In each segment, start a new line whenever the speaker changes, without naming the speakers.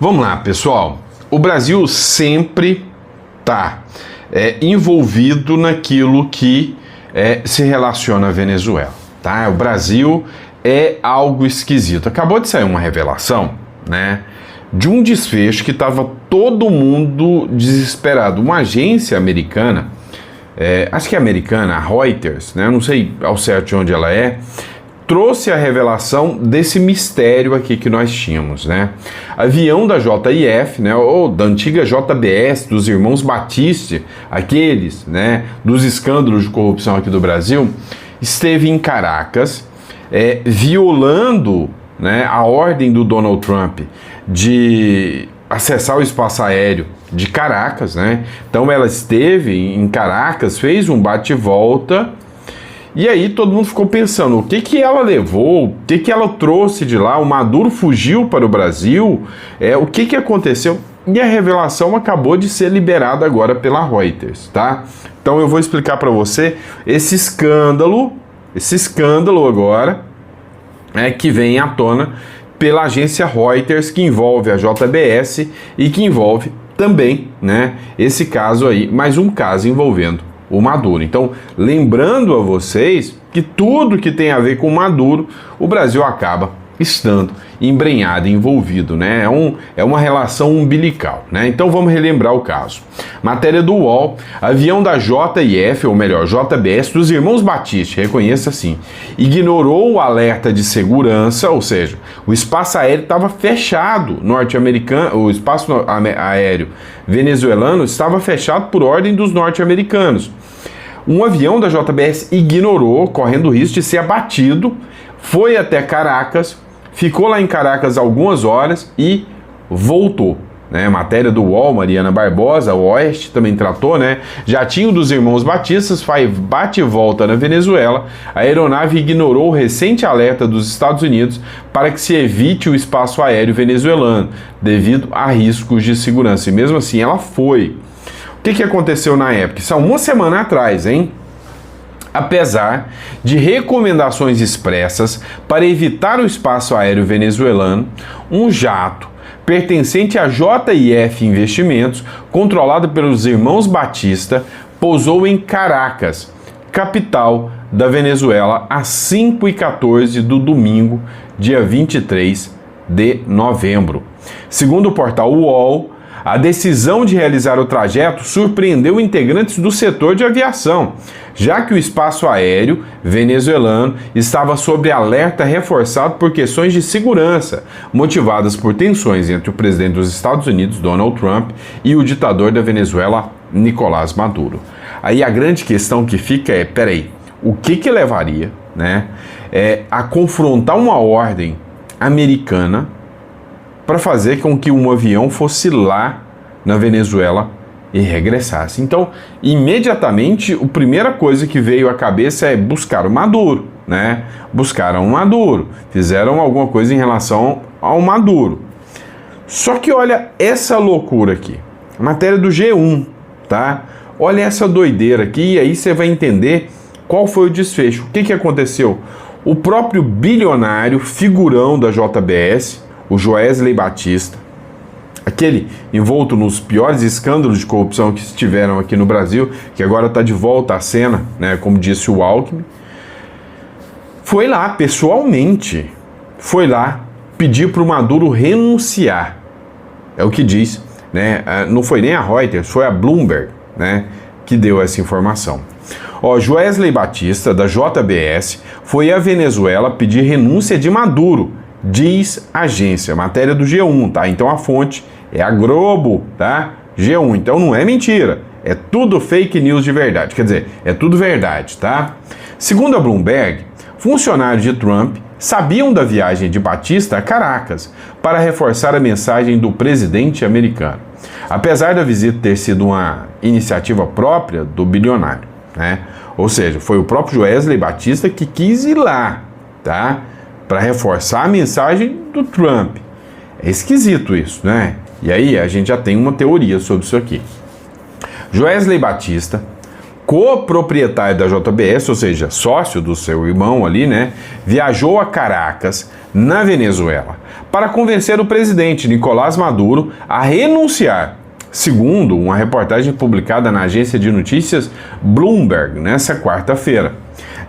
Vamos lá, pessoal. O Brasil sempre está envolvido naquilo que se relaciona à Venezuela, tá? O Brasil é algo esquisito. Acabou de sair uma revelação, né, de um desfecho que estava todo mundo desesperado. Uma agência americana, acho que é americana, a Reuters, né, não sei ao certo de onde ela trouxe a revelação desse mistério aqui que nós tínhamos, né? Avião da JIF, né, ou da antiga JBS, dos irmãos Batista, aqueles, né, dos escândalos de corrupção aqui do Brasil, esteve em Caracas, violando, né, a ordem do Donald Trump de acessar o espaço aéreo de Caracas, né? Então ela esteve em Caracas, fez um bate-volta. E aí todo mundo ficou pensando, o que ela levou, o que ela trouxe de lá, o Maduro fugiu para o Brasil, o que aconteceu? E a revelação acabou de ser liberada agora pela Reuters, tá? Então eu vou explicar para você esse escândalo agora, que vem à tona pela agência Reuters, que envolve a JBS e que envolve também, né, esse caso aí, mais um caso envolvendo o Maduro. Então, lembrando a vocês que tudo que tem a ver com o Maduro, o Brasil acaba estando embrenhado, envolvido, né? É uma relação umbilical, né? Então vamos relembrar o caso. Matéria do UOL, avião da JIF, ou melhor, JBS, dos irmãos Batista, reconheça assim, ignorou o alerta de segurança, ou seja, o espaço aéreo estava fechado, o espaço aéreo venezuelano estava fechado por ordem dos norte-americanos. Um avião da JBS ignorou, correndo o risco de ser abatido, foi até Caracas, ficou lá em Caracas algumas horas e voltou, né? Matéria do UOL, Mariana Barbosa, o Oeste também tratou, né? Jatinho dos irmãos Batistas faz bate e volta na Venezuela. A aeronave ignorou o recente alerta dos Estados Unidos para que se evite o espaço aéreo venezuelano, devido a riscos de segurança. E mesmo assim ela foi. O que aconteceu na época? Isso há uma semana atrás, hein? Apesar de recomendações expressas para evitar o espaço aéreo venezuelano, um jato pertencente à JIF Investimentos, controlado pelos irmãos Batista, pousou em Caracas, capital da Venezuela, às 5h14 do domingo, dia 23 de novembro. Segundo o portal UOL, a decisão de realizar o trajeto surpreendeu integrantes do setor de aviação, já que o espaço aéreo venezuelano estava sob alerta reforçado por questões de segurança, motivadas por tensões entre o presidente dos Estados Unidos, Donald Trump, e o ditador da Venezuela, Nicolás Maduro. Aí a grande questão que fica peraí, o que levaria, né, a confrontar uma ordem americana para fazer com que um avião fosse lá na Venezuela e regressasse? Então, imediatamente, a primeira coisa que veio à cabeça é buscar o Maduro, né? Buscaram o Maduro, fizeram alguma coisa em relação ao Maduro. Só que olha essa loucura aqui, matéria do G1, tá? Olha essa doideira aqui e aí você vai entender qual foi o desfecho. O que aconteceu? O próprio bilionário figurão da JBS, o Joesley Batista, aquele envolto nos piores escândalos de corrupção que estiveram aqui no Brasil, que agora está de volta à cena, né, como disse o Alckmin, foi lá pessoalmente, pedir para o Maduro renunciar. É o que diz, né? Não foi nem a Reuters, foi a Bloomberg, né, que deu essa informação. Joesley Batista, da JBS, foi à Venezuela pedir renúncia de Maduro, diz a agência, matéria do G1, tá? Então a fonte é a Globo, tá? G1, então não é mentira, é tudo fake news de verdade, quer dizer, é tudo verdade, tá? Segundo a Bloomberg, funcionários de Trump sabiam da viagem de Batista a Caracas para reforçar a mensagem do presidente americano, apesar da visita ter sido uma iniciativa própria do bilionário, né? Ou seja, foi o próprio Joesley Batista que quis ir lá, tá? Para reforçar a mensagem do Trump. É esquisito isso, né? E aí a gente já tem uma teoria sobre isso aqui. Joesley Batista coproprietário da JBS, ou seja, sócio do seu irmão ali, né, viajou a Caracas, na Venezuela, para convencer o presidente Nicolás Maduro a renunciar, segundo uma reportagem publicada na agência de notícias Bloomberg nessa quarta-feira.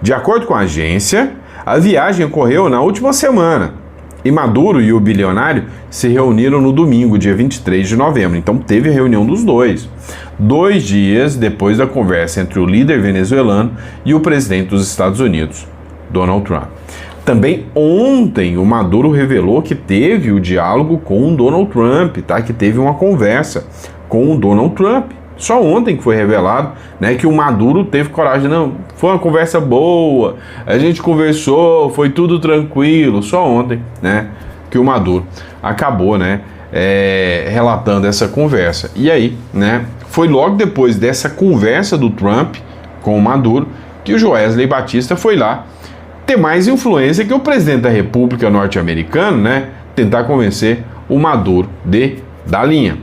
De acordo com a agência, a viagem ocorreu na última semana e Maduro e o bilionário se reuniram no domingo, dia 23 de novembro. Então teve a reunião dos dois, 2 dias depois da conversa entre o líder venezuelano e o presidente dos Estados Unidos, Donald Trump. Também ontem o Maduro revelou que teve o diálogo com o Donald Trump, tá? Que teve uma conversa com o Donald Trump. Só ontem que foi revelado, né, que o Maduro teve coragem. Não, foi uma conversa boa, a gente conversou, foi tudo tranquilo. Só ontem, né, que o Maduro acabou, né, relatando essa conversa. E aí, né, foi logo depois dessa conversa do Trump com o Maduro que o Joesley Batista foi lá ter mais influência que o presidente da República norte-americano, né, tentar convencer o Maduro de dar linha.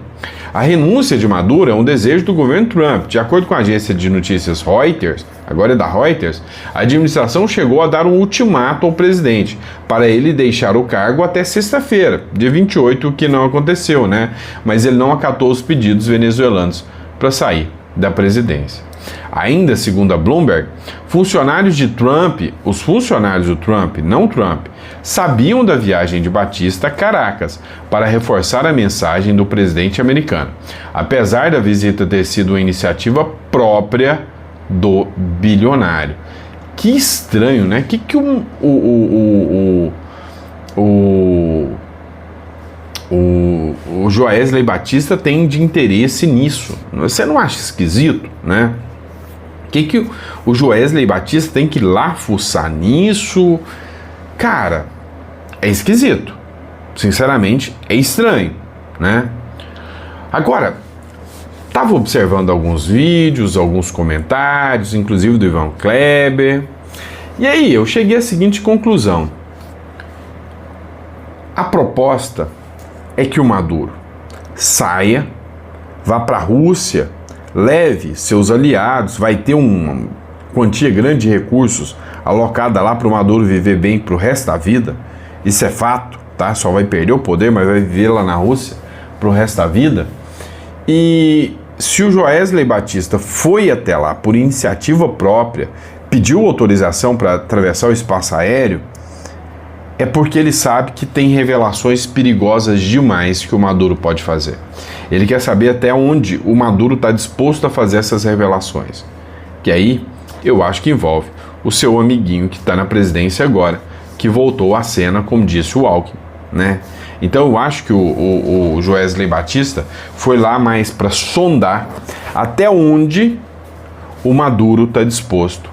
A renúncia de Maduro é um desejo do governo Trump. De acordo com a agência de notícias Reuters, agora é da Reuters, a administração chegou a dar um ultimato ao presidente para ele deixar o cargo até sexta-feira, dia 28, o que não aconteceu, né? Mas ele não acatou os pedidos venezuelanos para sair da presidência. Ainda segundo a Bloomberg, funcionários de Trump, os funcionários do Trump, não Trump, sabiam da viagem de Batista a Caracas para reforçar a mensagem do presidente americano, apesar da visita ter sido uma iniciativa própria do bilionário. Que estranho, né? Que o Joesley Batista tem de interesse nisso? Você não acha esquisito, né? Que o Joesley Batista tem que ir lá fuçar nisso? Cara, é esquisito. Sinceramente, é estranho, né? Agora, estava observando alguns vídeos, alguns comentários, inclusive do Ivan Kleber, e aí eu cheguei à seguinte conclusão. A proposta é que o Maduro saia, vá para a Rússia, leve seus aliados, vai ter uma quantia grande de recursos alocada lá para o Maduro viver bem para o resto da vida. Isso é fato, tá? Só vai perder o poder, mas vai viver lá na Rússia para o resto da vida. E se o Joesley Batista foi até lá por iniciativa própria, pediu autorização para atravessar o espaço aéreo, é porque ele sabe que tem revelações perigosas demais que o Maduro pode fazer. Ele quer saber até onde o Maduro está disposto a fazer essas revelações. Que aí, eu acho que envolve o seu amiguinho que está na presidência agora, que voltou à cena, como disse o Alckmin, né? Então eu acho que o Joesley Batista foi lá mais para sondar até onde o Maduro está disposto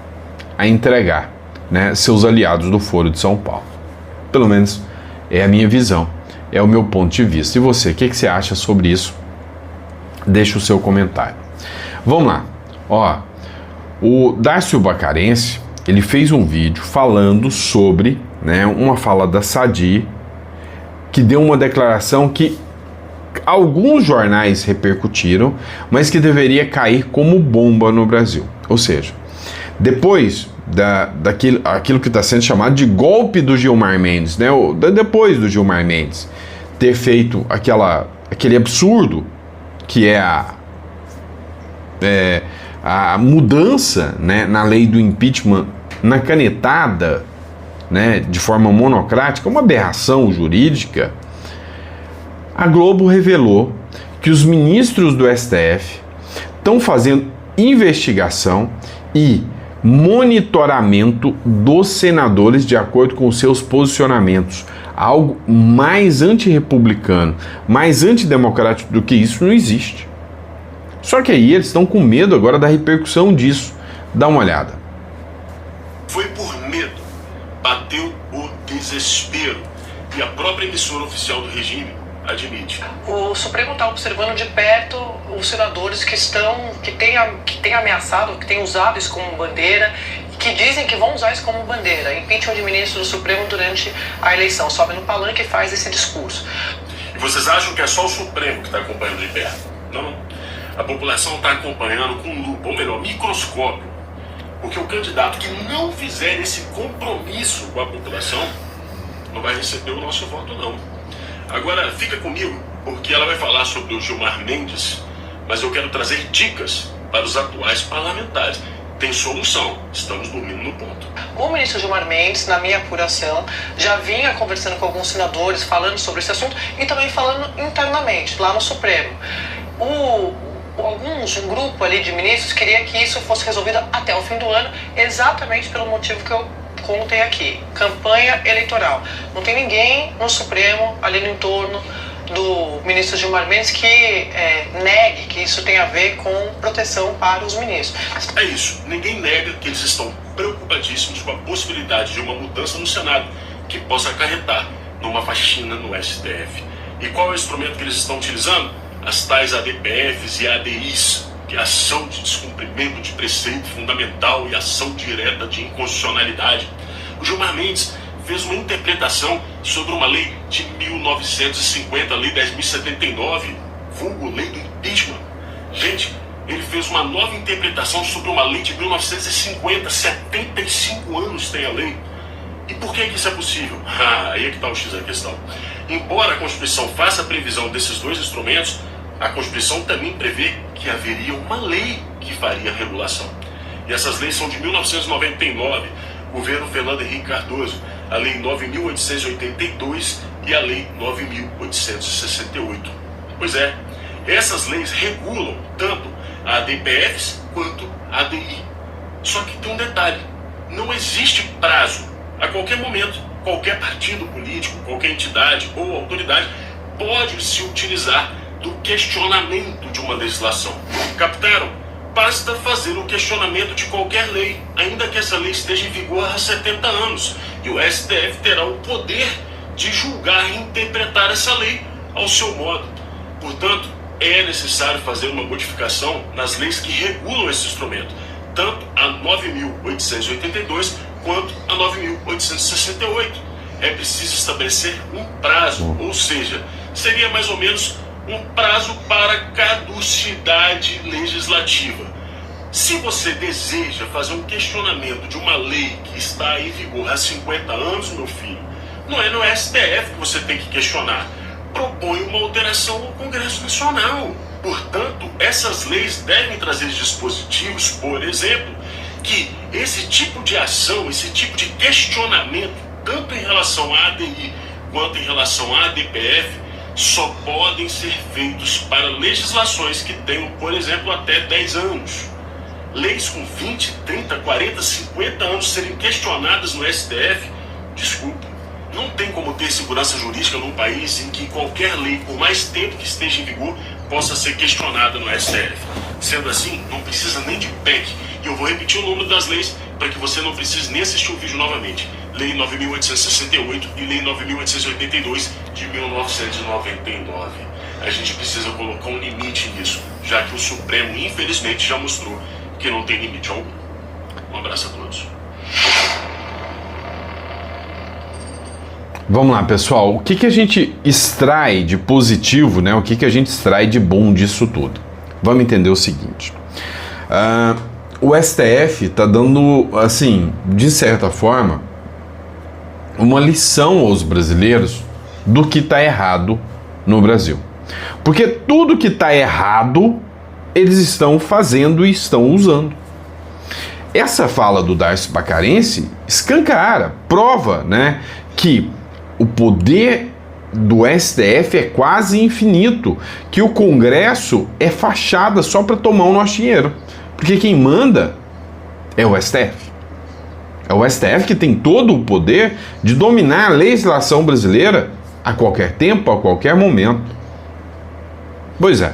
a entregar, né, seus aliados do Foro de São Paulo. Pelo menos é a minha visão, é o meu ponto de vista. E você, o que você acha sobre isso? Deixa o seu comentário. Vamos lá. Ó, o Darcio Bacarense, ele fez um vídeo falando sobre, né, uma fala da Sadi, que deu uma declaração que alguns jornais repercutiram, mas que deveria cair como bomba no Brasil. Ou seja, depois daquilo que está sendo chamado de golpe do Gilmar Mendes, né? Depois do Gilmar Mendes ter feito aquele absurdo que é a mudança, né, na lei do impeachment, na canetada, né, de forma monocrática, uma aberração jurídica, a Globo revelou que os ministros do STF estão fazendo investigação e monitoramento dos senadores de acordo com seus posicionamentos. Algo mais antirrepublicano, mais antidemocrático do que isso não existe. Só que aí eles estão com medo agora da repercussão disso. Dá uma olhada.
Foi por medo, bateu o desespero, e a própria emissora oficial do regime admite.
O Supremo está observando de perto os senadores que têm ameaçado, que têm usado isso como bandeira, que dizem que vão usar isso como bandeira. Impeachment de ministro do Supremo durante a eleição. Sobe no palanque e faz esse discurso.
E vocês acham que é só o Supremo que está acompanhando de perto? Não. A população está acompanhando com lupa, ou melhor, microscópio, porque o candidato que não fizer esse compromisso com a população não vai receber o nosso voto, não. Agora, fica comigo, porque ela vai falar sobre o Gilmar Mendes, mas eu quero trazer dicas para os atuais parlamentares. Tem solução, estamos dormindo no ponto.
O ministro Gilmar Mendes, na minha apuração, já vinha conversando com alguns senadores, falando sobre esse assunto e também falando internamente, lá no Supremo. Um grupo ali de ministros queria que isso fosse resolvido até o fim do ano, exatamente pelo motivo que eu contei aqui, campanha eleitoral. Não tem ninguém no Supremo, ali no entorno do ministro Gilmar Mendes, que negue que isso tem a ver com proteção para os ministros.
É isso, ninguém nega que eles estão preocupadíssimos com a possibilidade de uma mudança no Senado que possa acarretar numa faxina no STF. E qual é o instrumento que eles estão utilizando? As tais ADPFs e ADIs, que é ação de descumprimento de preceito fundamental e ação direta de inconstitucionalidade. O Gilmar Mendes fez uma interpretação sobre uma lei de 1950, a Lei 10.079, vulgo Lei do Impeachment. Gente, ele fez uma nova interpretação sobre uma lei de 1950, 75 anos tem a lei. E por que isso é possível? Aí é que está o X da questão. Embora a Constituição faça a previsão desses dois instrumentos, a Constituição também prevê que haveria uma lei que faria a regulação. E essas leis são de 1999, governo Fernando Henrique Cardoso, a Lei 9.882 e a Lei 9.868. Pois é, essas leis regulam tanto a ADPFs quanto a ADI. Só que tem um detalhe, não existe prazo. A qualquer momento, qualquer partido político, qualquer entidade ou autoridade pode se utilizar do questionamento de uma legislação. Captaram? Basta fazer o questionamento de qualquer lei, ainda que essa lei esteja em vigor há 70 anos. E o STF terá o poder de julgar e interpretar essa lei ao seu modo. Portanto, é necessário fazer uma modificação nas leis que regulam esse instrumento, tanto a 9.882 quanto a 9.868. É preciso estabelecer um prazo, ou seja, seria mais ou menos um prazo para caducidade legislativa. Se você deseja fazer um questionamento de uma lei que está em vigor há 50 anos, meu filho, não é no STF que você tem que questionar. Propõe uma alteração ao Congresso Nacional. Portanto, essas leis devem trazer dispositivos, por exemplo, que esse tipo de ação, esse tipo de questionamento, tanto em relação à ADI quanto em relação à ADPF, só podem ser feitos para legislações que tenham, por exemplo, até 10 anos. Leis com 20, 30, 40, 50 anos serem questionadas no STF, desculpa, não tem como ter segurança jurídica num país em que qualquer lei, por mais tempo que esteja em vigor, possa ser questionada no STF. Sendo assim, não precisa nem de PEC. E eu vou repetir o número das leis para que você não precise nem assistir o vídeo novamente. Lei 9.868 e Lei 9.882 de 1999. A gente precisa colocar um limite nisso, já que o Supremo, infelizmente, já mostrou que não tem limite algum. Um abraço a todos.
Vamos lá, pessoal. O que a gente extrai de positivo, né? O que a gente extrai de bom disso tudo? Vamos entender o seguinte. O STF está dando, assim, de certa forma, uma lição aos brasileiros do que está errado no Brasil. Porque tudo que está errado, eles estão fazendo e estão usando. Essa fala do Darcy Bacarense escancara, prova, né, que o poder do STF é quase infinito, que o Congresso é fachada só para tomar o nosso dinheiro. Porque quem manda é o STF. É o STF que tem todo o poder de dominar a legislação brasileira a qualquer tempo, a qualquer momento. Pois é,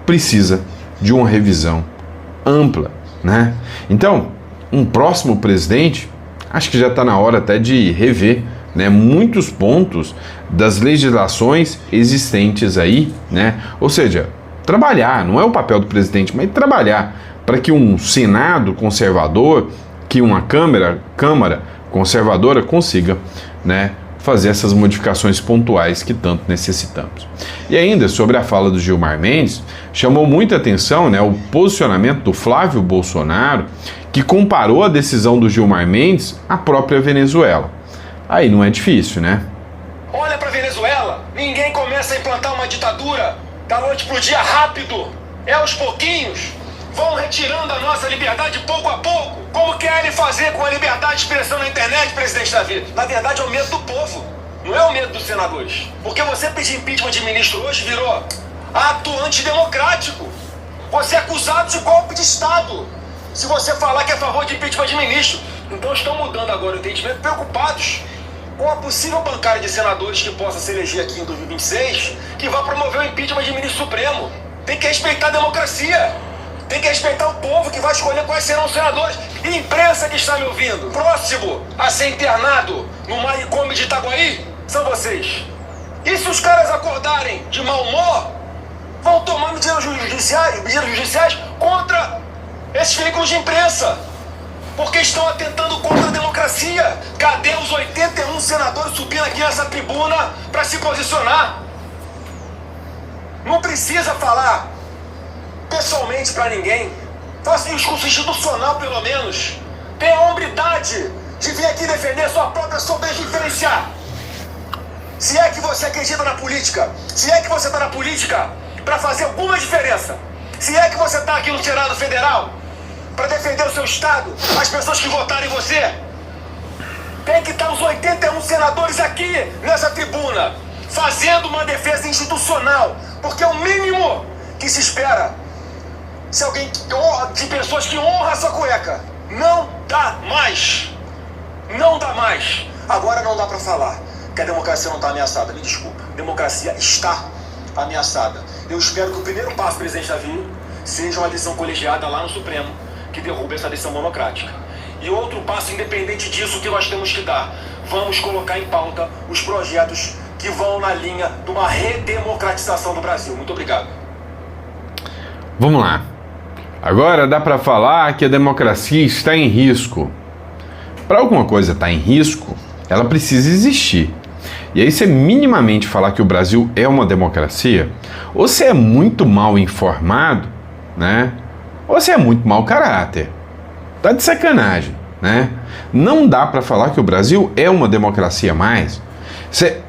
precisa de uma revisão ampla, né? Então, um próximo presidente, acho que já está na hora até de rever, né, muitos pontos das legislações existentes aí, né? Ou seja, trabalhar, não é o papel do presidente, mas trabalhar para que um Senado conservador, que uma Câmara conservadora consiga, né, fazer essas modificações pontuais que tanto necessitamos. E ainda sobre a fala do Gilmar Mendes, chamou muita atenção, né, o posicionamento do Flávio Bolsonaro, que comparou a decisão do Gilmar Mendes à própria Venezuela. Aí não é difícil, né?
Olha para Venezuela, ninguém começa a implantar uma ditadura da noite pro dia rápido, é aos pouquinhos. Vão retirando a nossa liberdade pouco a pouco. Como querem fazer com a liberdade de expressão na internet, presidente Davi? Na verdade é o medo do povo, não é o medo dos senadores. Porque você pedir impeachment de ministro hoje virou ato antidemocrático. Você é acusado de golpe de Estado se você falar que é a favor de impeachment de ministro. Então estão mudando agora o entendimento, preocupados com a possível bancada de senadores que possa se eleger aqui em 2026, que vai promover o impeachment de ministro supremo. Tem que respeitar a democracia. Tem que respeitar o povo que vai escolher quais serão os senadores. E imprensa que está me ouvindo, próximo a ser internado no manicômio de Itaguaí, são vocês. E se os caras acordarem de mau humor, vão tomar medidas judiciais contra esses veículos de imprensa. Porque estão atentando contra a democracia. Cadê os 81 senadores subindo aqui nessa tribuna para se posicionar? Não precisa falar pessoalmente para ninguém. Faça um discurso institucional, pelo menos. Tenha a hombridade de vir aqui defender sua própria soberania diferenciar. Se é que você acredita na política, se é que você está na política para fazer alguma diferença, se é que você está aqui no Senado Federal para defender o seu Estado, as pessoas que votaram em você, tem que estar os 81 senadores aqui nessa tribuna, fazendo uma defesa institucional, porque é o mínimo que se espera. Se alguém de pessoas que honram a sua cueca, não dá mais. Não dá mais. Agora não dá para falar que a democracia não está ameaçada. Me desculpa, a democracia está ameaçada. Eu espero que o primeiro passo, presidente Davi, seja uma decisão colegiada lá no Supremo, que derrube essa decisão monocrática. E outro passo, independente disso, que nós temos que dar, vamos colocar em pauta os projetos que vão na linha de uma redemocratização do Brasil. Muito obrigado.
Vamos lá. Agora dá para falar que a democracia está em risco. Para alguma coisa estar em risco, ela precisa existir. E aí você minimamente falar que o Brasil é uma democracia, ou você é muito mal informado, né? Ou você é muito mau caráter. Tá de sacanagem, né? Não dá para falar que o Brasil é uma democracia mais. Você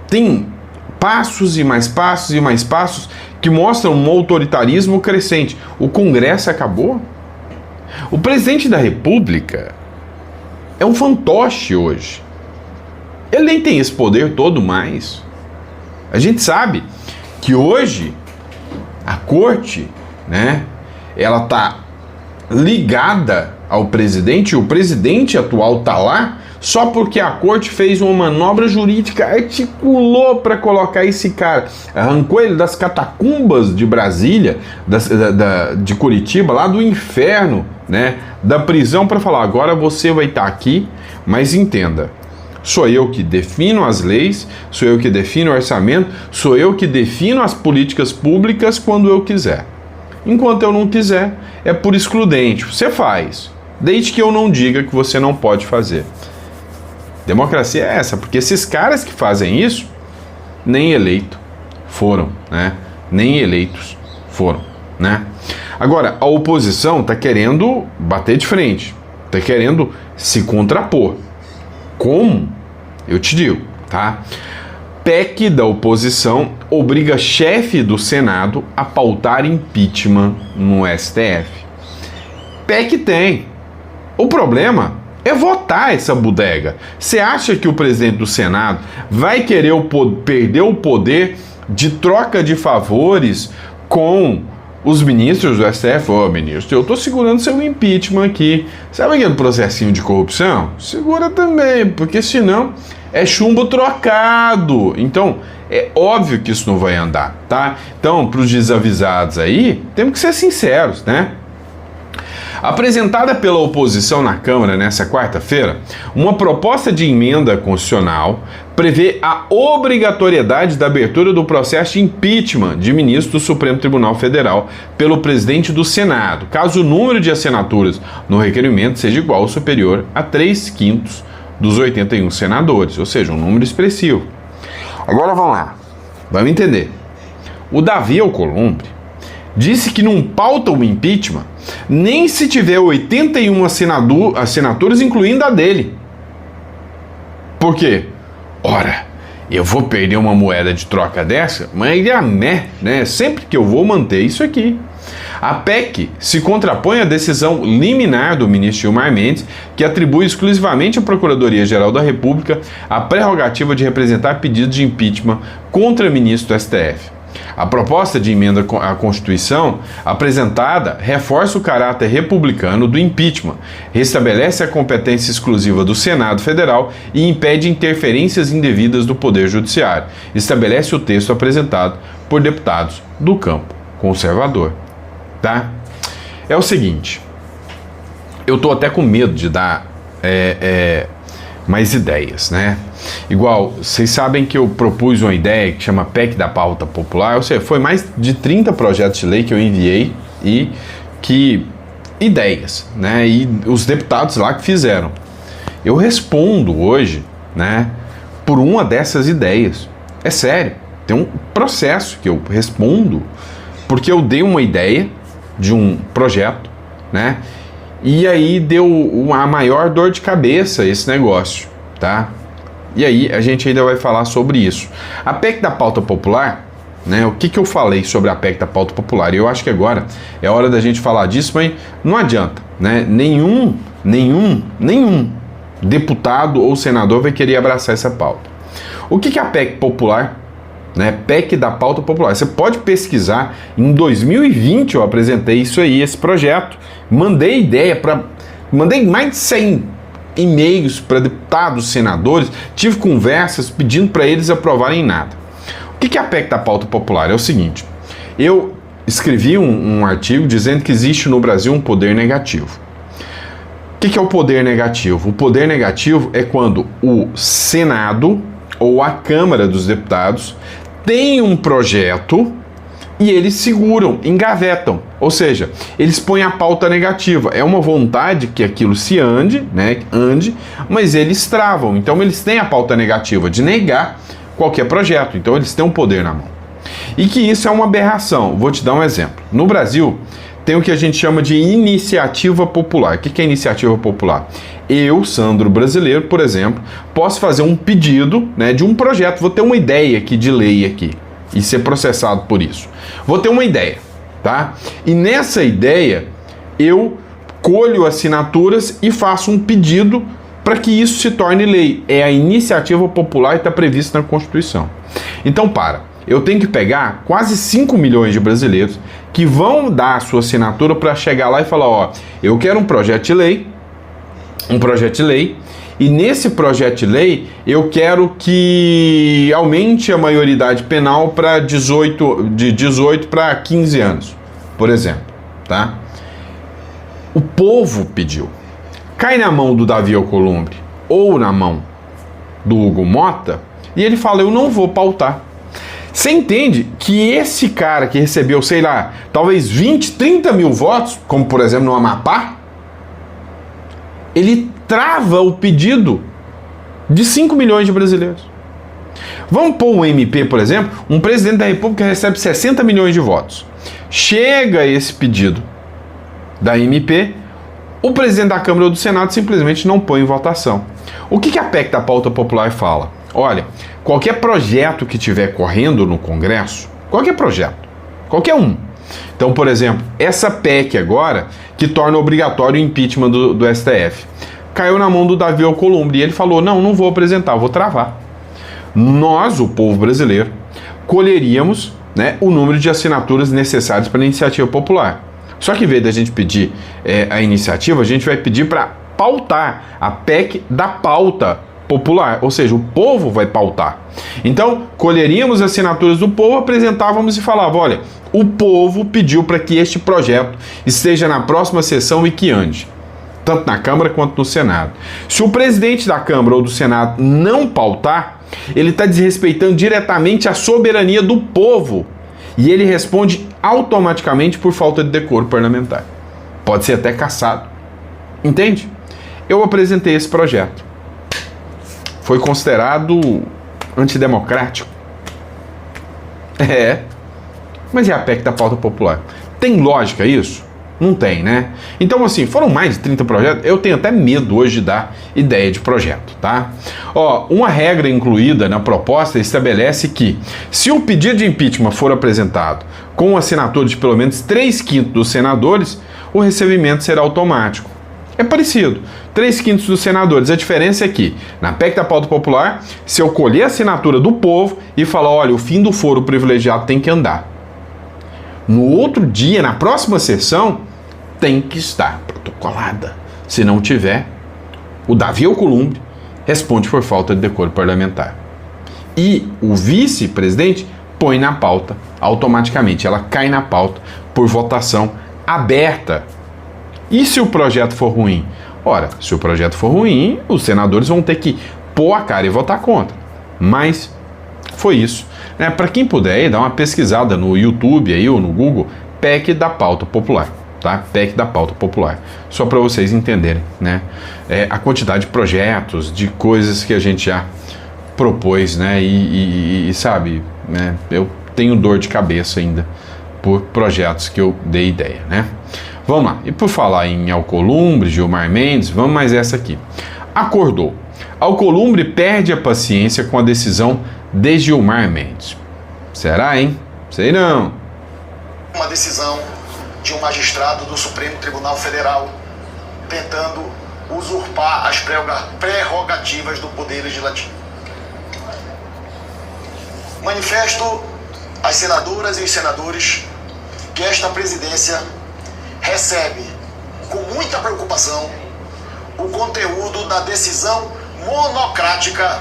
tem passos e mais passos e mais passos que mostram um autoritarismo crescente. O Congresso acabou? O presidente da República é um fantoche hoje. Ele nem tem esse poder todo mais. A gente sabe que hoje a corte, né, ela tá ligada ao presidente, e o presidente atual tá lá só porque a corte fez uma manobra jurídica, articulou para colocar esse cara, arrancou ele das catacumbas de Brasília, de Curitiba, lá do inferno, né, da prisão, para falar, agora você vai estar aqui, mas entenda, sou eu que defino as leis, sou eu que defino o orçamento, sou eu que defino as políticas públicas quando eu quiser. Enquanto eu não quiser, é por excludente, você faz, desde que eu não diga que você não pode fazer. Democracia é essa, porque esses caras que fazem isso, nem eleitos foram, né? Nem eleitos foram, né? Agora, a oposição está querendo bater de frente, está querendo se contrapor. Como? Eu te digo, tá? PEC da oposição obriga chefe do Senado a pautar impeachment no STF. PEC tem. O problema é votar essa bodega. Você acha que o presidente do Senado vai querer perder o poder de troca de favores com os ministros do STF? Ô, ministro, eu tô segurando seu impeachment aqui. Sabe aquele processinho de corrupção? Segura também, porque senão é chumbo trocado. Então, é óbvio que isso não vai andar, tá? Então, para os desavisados aí, temos que ser sinceros, né? Apresentada pela oposição na Câmara nesta quarta-feira, uma proposta de emenda constitucional prevê a obrigatoriedade da abertura do processo de impeachment de ministro do Supremo Tribunal Federal pelo presidente do Senado, caso o número de assinaturas no requerimento seja igual ou superior a 3/5 dos 81 senadores, ou seja, um número expressivo. Agora vamos lá, vamos entender. O Davi Alcolumbre disse que não pauta o impeachment nem se tiver 81 assinaturas, incluindo a dele. Por quê? Ora, eu vou perder uma moeda de troca dessa? Mas né? Sempre que eu vou manter isso aqui. A PEC se contrapõe à decisão liminar do ministro Gilmar Mendes, que atribui exclusivamente à Procuradoria-Geral da República a prerrogativa de representar pedidos de impeachment contra ministro do STF. A proposta de emenda à Constituição apresentada reforça o caráter republicano do impeachment, restabelece a competência exclusiva do Senado Federal e impede interferências indevidas do Poder Judiciário. Estabelece o texto apresentado por deputados do campo conservador. Tá? É o seguinte, eu tô até com medo de dar mais ideias, né? Igual, vocês sabem que eu propus uma ideia que chama PEC da Pauta Popular, ou seja, foi mais de 30 projetos de lei que eu enviei e que ideias, né? E os deputados lá que fizeram. Eu respondo hoje, né, por uma dessas ideias. É sério, tem um processo que eu respondo porque eu dei uma ideia de um projeto, né? E aí deu a maior dor de cabeça esse negócio, tá? E aí a gente ainda vai falar sobre isso. A PEC da Pauta Popular, né? O que eu falei sobre a PEC da Pauta Popular? Eu acho que agora é hora da gente falar disso, mas não adianta, né? Nenhum deputado ou senador vai querer abraçar essa pauta. O que é a PEC popular? Né, PEC da Pauta Popular. Você pode pesquisar, em 2020 eu apresentei isso aí, esse projeto, mandei mais de 100 e-mails para deputados, senadores, tive conversas pedindo para eles aprovarem nada. O que é a PEC da Pauta Popular? É o seguinte, eu escrevi um artigo dizendo que existe no Brasil um poder negativo. O que é o poder negativo? O poder negativo é quando o Senado ou a Câmara dos Deputados tem um projeto e eles seguram, engavetam. Ou seja, eles põem a pauta negativa. É uma vontade que aquilo se ande, mas eles travam. Então eles têm a pauta negativa de negar qualquer projeto. Então eles têm um poder na mão. E que isso é uma aberração. Vou te dar um exemplo. No Brasil, tem o que a gente chama de iniciativa popular. O que é iniciativa popular? Eu, Sandro brasileiro, por exemplo, posso fazer um pedido, né, de um projeto, vou ter uma ideia aqui de lei aqui e ser processado por isso. Vou ter uma ideia, tá? E nessa ideia eu colho assinaturas e faço um pedido para que isso se torne lei. É a iniciativa popular e está prevista na Constituição. Então, eu tenho que pegar quase 5 milhões de brasileiros que vão dar a sua assinatura para chegar lá e falar, ó, eu quero um projeto de lei, e nesse projeto de lei eu quero que aumente a maioridade penal de 18 para 15 anos, por exemplo, tá? O povo pediu. Cai na mão do Davi Alcolumbre ou na mão do Hugo Mota e ele fala, eu não vou pautar. Você entende que esse cara que recebeu, sei lá, talvez 20, 30 mil votos, como por exemplo no Amapá, ele trava o pedido de 5 milhões de brasileiros. Vamos pôr um MP, por exemplo, um presidente da República recebe 60 milhões de votos. Chega esse pedido da MP, o presidente da Câmara ou do Senado simplesmente não põe em votação. O que a PEC da Pauta Popular fala? Olha, qualquer projeto que estiver correndo no Congresso, qualquer projeto, qualquer um. Então, por exemplo, essa PEC agora, que torna obrigatório o impeachment do STF, caiu na mão do Davi Alcolumbre e ele falou, não vou apresentar, vou travar. Nós, o povo brasileiro, colheríamos, né, o número de assinaturas necessárias para a iniciativa popular. Só que em vez da gente pedir a iniciativa, a gente vai pedir para pautar a PEC da pauta popular, ou seja, o povo vai pautar. Então, colheríamos assinaturas do povo, apresentávamos e falava, olha, o povo pediu para que este projeto esteja na próxima sessão e que ande, tanto na Câmara quanto no Senado. Se o presidente da Câmara ou do Senado não pautar, ele está desrespeitando diretamente a soberania do povo e ele responde automaticamente por falta de decoro parlamentar. Pode ser até cassado. Entende? Eu apresentei esse projeto. foi considerado antidemocrático. Mas é a PEC da pauta popular. Tem lógica isso? Não tem, né? Então, assim, foram mais de 30 projetos. Eu tenho até medo hoje de dar ideia de projeto, tá? Uma regra incluída na proposta estabelece que, se o pedido de impeachment for apresentado com assinatura de pelo menos 3/5 dos senadores, o recebimento será automático. É parecido. 3/5 dos senadores. A diferença é que, na PEC da pauta popular, se eu colher a assinatura do povo e falar, olha, o fim do foro privilegiado tem que andar. No outro dia, na próxima sessão, tem que estar protocolada. Se não tiver, o Davi Alcolumbre responde por falta de decoro parlamentar. E o vice-presidente põe na pauta automaticamente. Ela cai na pauta por votação aberta. E se o projeto for ruim? Ora, se o projeto for ruim, os senadores vão ter que pôr a cara e votar contra. Mas foi isso. Para quem puder aí, dá uma pesquisada no YouTube aí, ou no Google, PEC da pauta popular. Tá? PEC da pauta popular. Só para vocês entenderem, né? A quantidade de projetos, de coisas que a gente já propôs, né? E sabe, né? Eu tenho dor de cabeça ainda por projetos que eu dei ideia, né? Vamos lá. E por falar em Alcolumbre, Gilmar Mendes, vamos mais essa aqui. Acordou. Alcolumbre perde a paciência com a decisão de Gilmar Mendes. Será, hein? Sei não.
Uma decisão de um magistrado do Supremo Tribunal Federal tentando usurpar as prerrogativas do Poder Legislativo. Manifesto às senadoras e os senadores que esta presidência recebe com muita preocupação o conteúdo da decisão monocrática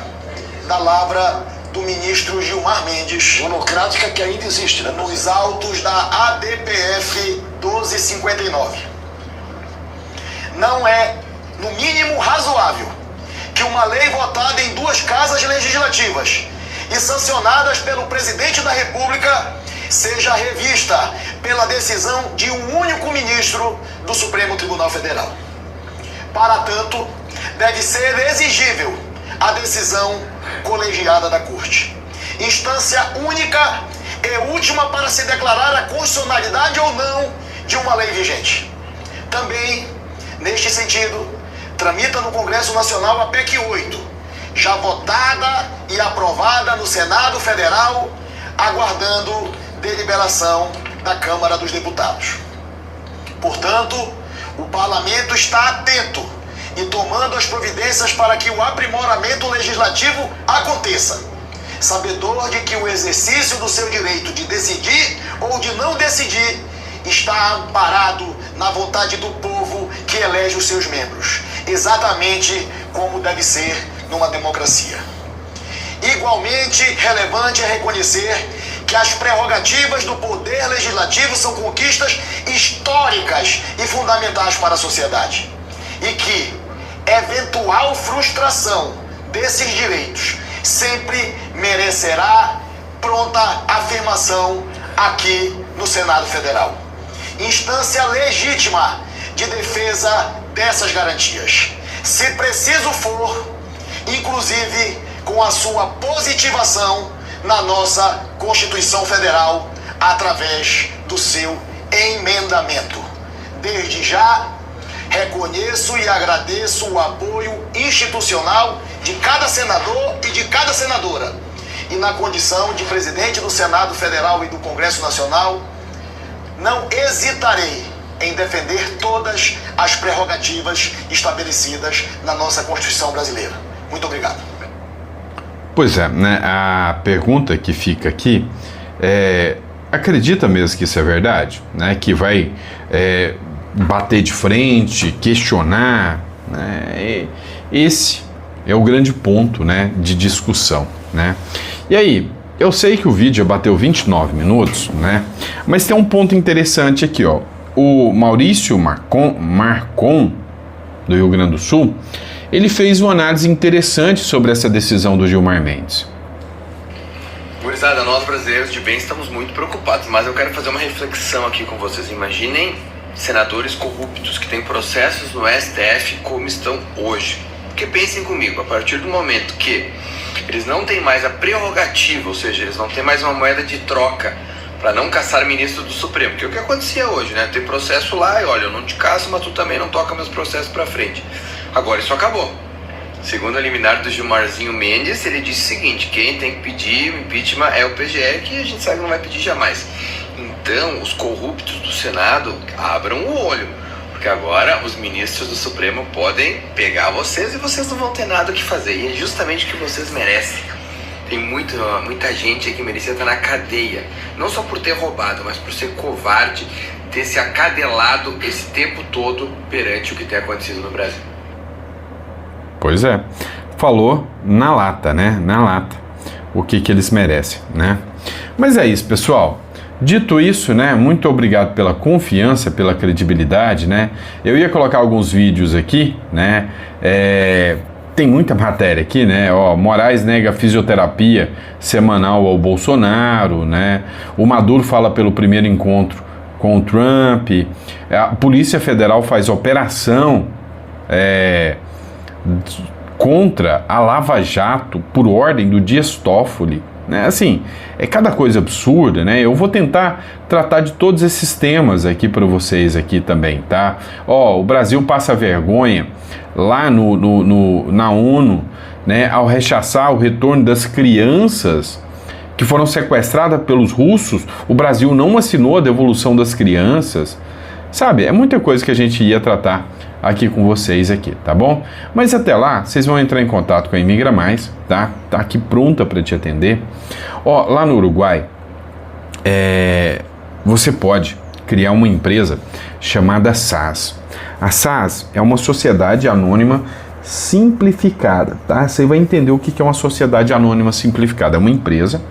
da lavra do ministro Gilmar Mendes,
Monocrática que ainda existe, né?
nos autos da ADPF 1259. Não é, no mínimo, razoável que uma lei votada em 2 casas legislativas e sancionadas pelo presidente da República seja revista pela decisão de um único ministro do Supremo Tribunal Federal. Para tanto, deve ser exigível a decisão colegiada da Corte, instância única e última para se declarar a constitucionalidade ou não de uma lei vigente. Também, neste sentido, tramita no Congresso Nacional a PEC 8, já votada e aprovada no Senado Federal, aguardando deliberação da Câmara dos Deputados. Portanto, o Parlamento está atento e tomando as providências para que o aprimoramento legislativo aconteça, sabedor de que o exercício do seu direito de decidir ou de não decidir está amparado na vontade do povo que elege os seus membros, exatamente como deve ser numa democracia. Igualmente relevante é reconhecer que as prerrogativas do poder legislativo são conquistas históricas e fundamentais para a sociedade, e que eventual frustração desses direitos sempre merecerá pronta afirmação aqui no Senado Federal, instância legítima de defesa dessas garantias, se preciso for, inclusive com a sua positivação na nossa Constituição Federal através do seu emendamento. Desde já, reconheço e agradeço o apoio institucional de cada senador e de cada senadora. E na condição de presidente do Senado Federal e do Congresso Nacional, não hesitarei em defender todas as prerrogativas estabelecidas na nossa Constituição brasileira. Muito obrigado.
Pois é, né? A pergunta que fica aqui é: acredita mesmo que isso é verdade? Né? Que vai bater de frente, questionar? Né? Esse é o grande ponto, né, de discussão, né? E aí, eu sei que o vídeo já bateu 29 minutos, né? Mas tem um ponto interessante aqui, ó. O Maurício Marcon, do Rio Grande do Sul, ele fez uma análise interessante sobre essa decisão do Gilmar Mendes.
Gurizada, nós brasileiros de bem estamos muito preocupados, mas eu quero fazer uma reflexão aqui com vocês. Imaginem senadores corruptos que têm processos no STF como estão hoje. Porque pensem comigo, a partir do momento que eles não têm mais a prerrogativa, ou seja, eles não têm mais uma moeda de troca para não caçar ministro do Supremo, que é o que acontecia hoje, né? Tem processo lá e olha, eu não te caço, mas tu também não toca meus processos para frente. Agora isso acabou. Segundo a liminar do Gilmarzinho Mendes, ele disse o seguinte: quem tem que pedir o impeachment é o PGR, que a gente sabe que não vai pedir jamais. Então, os corruptos do Senado abram o olho, porque agora os ministros do Supremo podem pegar vocês e vocês não vão ter nada o que fazer. E é justamente o que vocês merecem. Tem muita gente que merecia estar na cadeia, não só por ter roubado, mas por ser covarde, ter se acadelado esse tempo todo perante o que tem acontecido no Brasil.
Pois é, falou na lata, né? Na lata, o que eles merecem, né? Mas é isso, pessoal. Dito isso, né? Muito obrigado pela confiança, pela credibilidade, né? Eu ia colocar alguns vídeos aqui, né? Tem muita matéria aqui, né? Ó, Moraes nega fisioterapia semanal ao Bolsonaro, né? O Maduro fala pelo primeiro encontro com o Trump. A Polícia Federal faz operação contra a Lava Jato por ordem do Dias Toffoli, né? Assim, é cada coisa absurda, né? Eu vou tentar tratar de todos esses temas aqui para vocês aqui também, tá? Ó, o Brasil passa vergonha lá na ONU, né? Ao rechaçar o retorno das crianças que foram sequestradas pelos russos. O Brasil não assinou a devolução das crianças. Sabe, é muita coisa que a gente ia tratar aqui com vocês aqui, tá bom? Mas até lá, vocês vão entrar em contato com a Imigra Mais, tá? Tá aqui pronta para te atender. Ó, lá no Uruguai, você pode criar uma empresa chamada SAS. A SAS é uma sociedade anônima simplificada, tá? Você vai entender o que é uma sociedade anônima simplificada. É uma empresa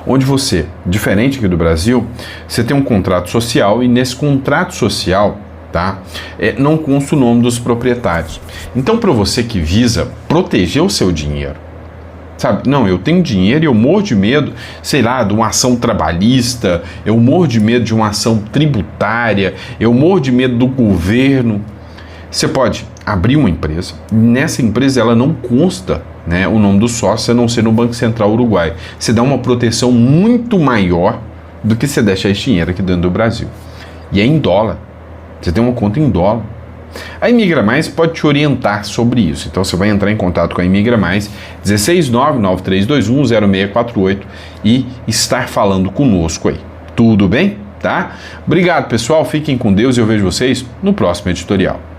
onde você, diferente aqui do Brasil, você tem um contrato social e nesse contrato social, tá? Não consta o nome dos proprietários. Então, para você que visa proteger o seu dinheiro, sabe? Não, eu tenho dinheiro e eu morro de medo, sei lá, de uma ação trabalhista, eu morro de medo de uma ação tributária, eu morro de medo do governo. Você pode abrir uma empresa, nessa empresa ela não consta, né, o nome do sócio, a não ser no Banco Central Uruguai. Você dá uma proteção muito maior do que você deixa esse dinheiro aqui dentro do Brasil. E é em dólar. Você tem uma conta em dólar. A Imigra Mais pode te orientar sobre isso. Então você vai entrar em contato com a Imigra Mais, 16993210648 e estar falando conosco aí. Tudo bem? Tá? Obrigado, pessoal. Fiquem com Deus e eu vejo vocês no próximo editorial.